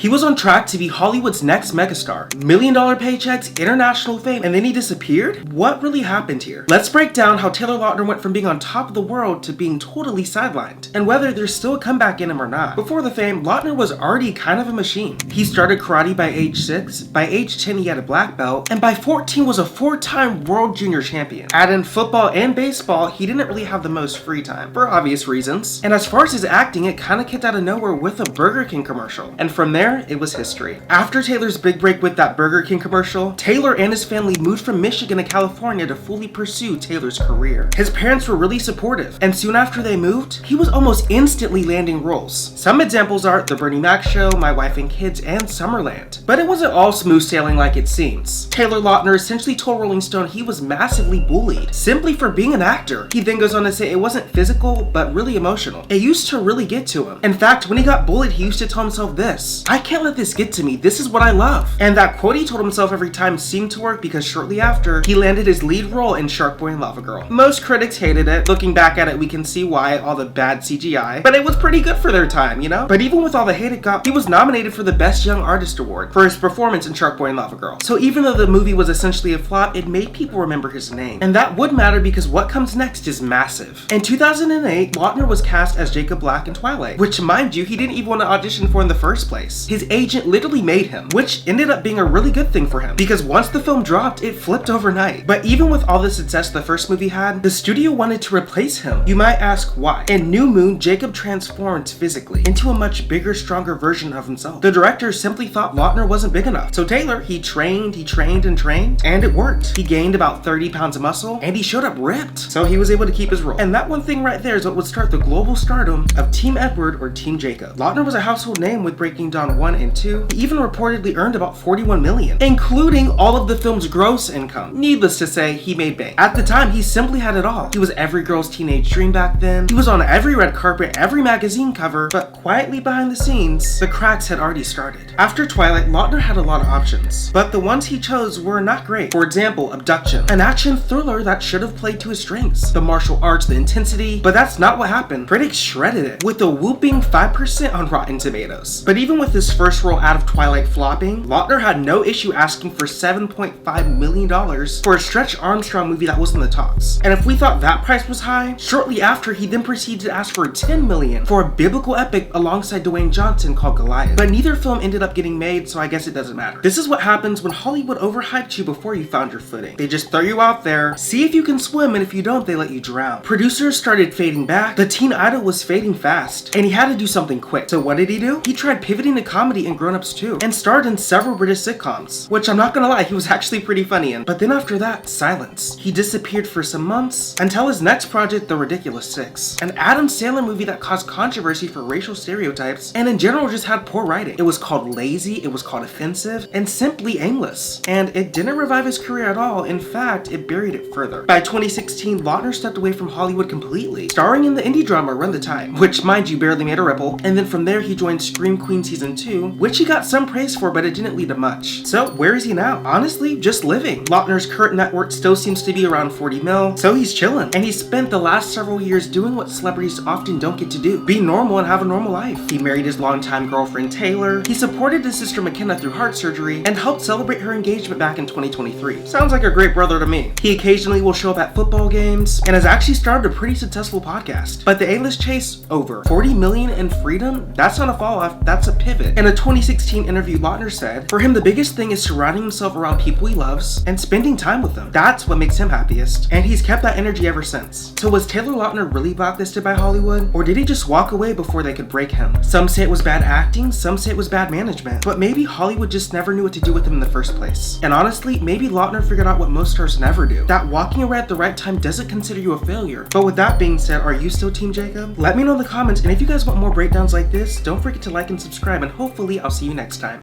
He was on track to be Hollywood's next megastar. $1 million paychecks, international fame, and then he disappeared? What really happened here? Let's break down how Taylor Lautner went from being on top of the world to being totally sidelined, and whether there's still a comeback in him or not. Before the fame, Lautner was already kind of a machine. He started karate by age 6, by age 10 he had a black belt, and by 14 was a 4-time world junior champion. Add in football and baseball, he didn't really have the most free time, for obvious reasons. And as far as his acting, it kinda kicked out of nowhere with a Burger King commercial. And from there, it was history. After Taylor's big break with that Burger King commercial, Taylor and his family moved from Michigan to California to fully pursue Taylor's career. His parents were really supportive, and soon after they moved, he was almost instantly landing roles. Some examples are The Bernie Mac Show, My Wife and Kids, and Summerland. But it wasn't all smooth sailing like it seems. Taylor Lautner essentially told Rolling Stone he was massively bullied, simply for being an actor. He then goes on to say it wasn't physical, but really emotional. It used to really get to him. In fact, when he got bullied, he used to tell himself this: "I can't let this get to me, this is what I love." And that quote he told himself every time seemed to work, because shortly after, he landed his lead role in Sharboy and Lava. Most critics hated it. Looking back at it, we can see why, all the bad CGI, but it was pretty good for their time, you know? But even with all the hate it got, he was nominated for the Best Young Artist Award for his performance in Sharboy and Lava. So even though the movie was essentially a flop, it made people remember his name. And that would matter because what comes next is massive. In 2008, Lautner was cast as Jacob Black in Twilight, which, mind you, he didn't even want to audition for in the first place. His agent literally made him, which ended up being a really good thing for him, because once the film dropped, it flipped overnight. But even with all the success the first movie had, the studio wanted to replace him. You might ask why. In New Moon, Jacob transformed physically into a much bigger, stronger version of himself. The director simply thought Lautner wasn't big enough. So Taylor, he trained, and it worked. He gained about 30 pounds of muscle, and he showed up ripped. So he was able to keep his role. And that one thing right there is what would start the global stardom of Team Edward or Team Jacob. Lautner was a household name with Breaking Dawn 1 and 2. He even reportedly earned about $41 million, including all of the film's gross income. Needless to say, he made bank. At the time, he simply had it all. He was every girl's teenage dream back then. He was on every red carpet, every magazine cover, but quietly behind the scenes, the cracks had already started. After Twilight, Lautner had a lot of options, but the ones he chose were not great. For example, Abduction, an action thriller that should have played to his strengths. The martial arts, the intensity, but that's not what happened. Critics shredded it with a whooping 5% on Rotten Tomatoes. But even with his first role out of Twilight flopping, Lautner had no issue asking for $7.5 million for a Stretch Armstrong movie that was in the talks. And if we thought that price was high, shortly after he then proceeded to ask for $10 million for a biblical epic alongside Dwayne Johnson called Goliath. But neither film ended up getting made, so I guess it doesn't matter. This is what happens when Hollywood overhyped you before you found your footing. They just throw you out there, see if you can swim, and if you don't, they let you drown. Producers started fading back, the teen idol was fading fast, and he had to do something quick. So what did he do? He tried pivoting to comedy in Grown Ups 2, and starred in several British sitcoms, which I'm not gonna lie, he was actually pretty funny in. But then after that, silence. He disappeared for some months, until his next project, The Ridiculous Six, an Adam Sandler movie that caused controversy for racial stereotypes, and in general just had poor writing. It was called lazy, it was called offensive, and simply aimless. And it didn't revive his career at all. In fact, it buried it further. By 2016, Lautner stepped away from Hollywood completely, starring in the indie drama Run the Time, which, mind you, barely made a ripple. And then from there, he joined Scream Queen Season 2, which he got some praise for, but it didn't lead to much. So where is he now? Honestly, just living. Lautner's current net worth still seems to be around 40 mil, so he's chilling. And he spent the last several years doing what celebrities often don't get to do: be normal and have a normal life. He married his longtime girlfriend Taylor, he supported his sister McKenna through heart surgery, and helped celebrate her engagement back in 2023. Sounds like a great brother to me. He occasionally will show up at football games, and has actually started a pretty successful podcast. But the A-list chase, over. 40 million in freedom? That's not a fall off, that's a pivot. In a 2016 interview, Lautner said, for him the biggest thing is surrounding himself around people he loves and spending time with them. That's what makes him happiest, and he's kept that energy ever since. So was Taylor Lautner really blacklisted by Hollywood, or did he just walk away before they could break him? Some say it was bad acting, some say it was bad management, but maybe Hollywood just never knew what to do with him in the first place. And honestly, maybe Lautner figured out what most stars never do, that walking away at the right time doesn't consider you a failure. But with that being said, are you still Team Jacob? Let me know in the comments, and if you guys want more breakdowns like this, don't forget to like and subscribe, and hopefully I'll see you next time.